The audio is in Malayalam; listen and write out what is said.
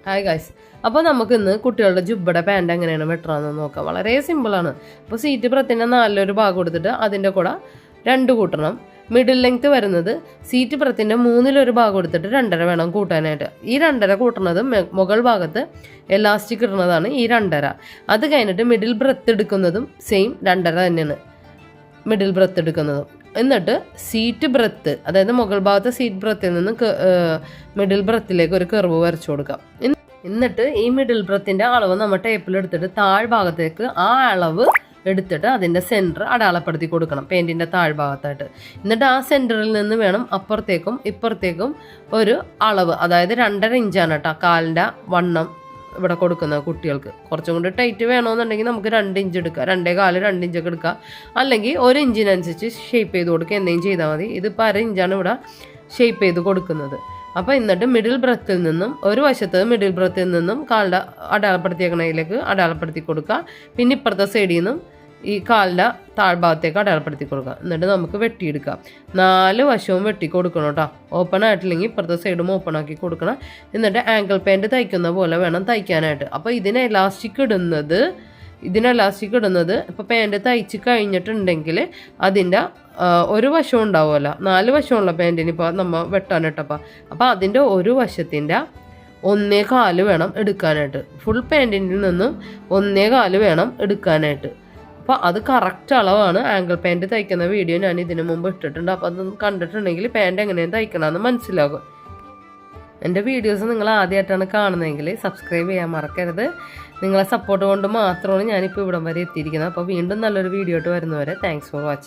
ഹായ് ഗൈസ്, അപ്പോൾ നമുക്ക് ഇന്ന് കുട്ടികളുടെ ജുബ്ബയുടെ പാൻറ് എങ്ങനെയാണ് വെട്ടണമെന്ന് നോക്കാം. വളരെ സിമ്പിളാണ്. അപ്പോൾ സീറ്റ് ബ്രത്തിൻ്റെ നാലിലൊരു ഭാഗം എടുത്തിട്ട് അതിൻ്റെ കൂടെ 2 കൂട്ടണം. മിഡിൽ ലെങ്ത് വരുന്നത് സീറ്റ് ബ്രത്തിൻ്റെ 1/3 ഭാഗം എടുത്തിട്ട് 2.5 വേണം കൂട്ടാനായിട്ട്. ഈ 2.5 കൂട്ടുന്നത് മുകൾ ഭാഗത്ത് എലാസ്റ്റിക് ഇടുന്നതാണ് ഈ 2.5. അത് കഴിഞ്ഞിട്ട് മിഡിൽ ബ്രത്ത് എടുക്കുന്നതും സെയിം 2.5 തന്നെയാണ് മിഡിൽ ബ്രത്ത് എടുക്കുന്നതും. എന്നിട്ട് സീറ്റ് ബ്രത്ത്, അതായത് മുകൾ ഭാഗത്തെ സീറ്റ് ബ്രത്തിൽ നിന്ന് മിഡിൽ ബ്രത്തിലേക്ക് ഒരു കർവ് വരച്ചു കൊടുക്കാം. എന്നിട്ട് ഈ മിഡിൽ ബ്രത്തിൻ്റെ അളവ് നമ്മൾ ടേപ്പിൽ എടുത്തിട്ട് താഴ്ഭാഗത്തേക്ക് ആ അളവ് എടുത്തിട്ട് അതിൻ്റെ സെൻറ്റർ അടയാളപ്പെടുത്തി കൊടുക്കണം പെയിൻറ്റിൻ്റെ താഴ്ഭാഗത്തായിട്ട്. എന്നിട്ട് ആ സെൻറ്ററിൽ നിന്ന് വേണം അപ്പുറത്തേക്കും ഇപ്പുറത്തേക്കും ഒരു അളവ്, അതായത് 2.5 ഇഞ്ചാണ് കേട്ടോ കാലിൻ്റെ വണ്ണം ഇവിടെ കൊടുക്കുന്ന കുട്ടികൾക്ക്. കുറച്ചും കൂടി ടൈറ്റ് വേണമെന്നുണ്ടെങ്കിൽ നമുക്ക് 2 ഇഞ്ച് എടുക്കാം, 2.25 2 ഇഞ്ചൊക്കെ എടുക്കാം. അല്ലെങ്കിൽ 1 ഇഞ്ചിനനുസരിച്ച് ഷേപ്പ് ചെയ്ത് കൊടുക്കുക, എന്തെങ്കിലും ചെയ്താൽ മതി. ഇതിപ്പോൾ 1/2 ഇഞ്ചാണ് ഇവിടെ ഷേപ്പ് ചെയ്ത് കൊടുക്കുന്നത്. അപ്പോൾ എന്നിട്ട് മിഡിൽ ബ്രത്തിൽ നിന്നും ഒരു വശത്ത് മിഡിൽ ബ്രത്തിൽ നിന്നും കാലിൻ്റെ അടയാളപ്പെടുത്തിയേക്കണതിലേക്ക് അടയാളപ്പെടുത്തി കൊടുക്കുക. പിന്നെ ഇപ്പുറത്തെ സൈഡിൽ നിന്നും ഈ കാലിൻ്റെ താഴ്ഭാഗത്തേക്ക് അടയാളപ്പെടുത്തി കൊടുക്കുക. എന്നിട്ട് നമുക്ക് വെട്ടിയെടുക്കാം. 4 വശവും വെട്ടി കൊടുക്കണം കേട്ടോ. ഓപ്പൺ ആയിട്ടില്ലെങ്കിൽ ഇപ്പുറത്തെ സൈഡും ഓപ്പൺ ആക്കി കൊടുക്കണം. എന്നിട്ട് ആങ്കിൾ പാൻറ് തയ്ക്കുന്ന പോലെ വേണം തയ്ക്കാനായിട്ട്. അപ്പോൾ ഇതിന് എലാസ്റ്റിക് ഇടുന്നത് ഇപ്പോൾ പാൻറ് തയ്ച്ച് കഴിഞ്ഞിട്ടുണ്ടെങ്കിൽ അതിൻ്റെ ഒരു വശം ഉണ്ടാവുമല്ലോ, 4 വശമുള്ള പാൻറ്റിന് ഇപ്പോൾ നമ്മൾ വെട്ടാനിട്ടപ്പോൾ, അപ്പോൾ അതിൻ്റെ ഒരു വശത്തിൻ്റെ 1.25 വേണം എടുക്കാനായിട്ട്. ഫുൾ പാൻറ്റിൻ്റെ നിന്നും 1.25 വേണം എടുക്കാനായിട്ട്. അപ്പോൾ അത് കറക്റ്റ് അളവാണ്. ആങ്കിൾ പാൻറ് തയ്ക്കുന്ന വീഡിയോ ഞാൻ ഇതിനു മുമ്പ് ഇട്ടിട്ടുണ്ട്. അപ്പോൾ അത് കണ്ടിട്ടുണ്ടെങ്കിൽ പാൻറ് എങ്ങനെയാണ് തയ്ക്കണമെന്ന് മനസ്സിലാകും. എൻ്റെ വീഡിയോസ് നിങ്ങൾ ആദ്യമായിട്ടാണ് കാണുന്നതെങ്കിൽ സബ്സ്ക്രൈബ് ചെയ്യാൻ മറക്കരുത്. നിങ്ങളെ സപ്പോർട്ട് കൊണ്ട് മാത്രമാണ് ഞാനിപ്പോൾ ഇവിടം വരെ എത്തിയിരിക്കുന്നത്. അപ്പോൾ വീണ്ടും നല്ലൊരു വീഡിയോ ആയിട്ട് വരുന്നവരെ താങ്ക്സ് ഫോർ വാച്ചിങ്.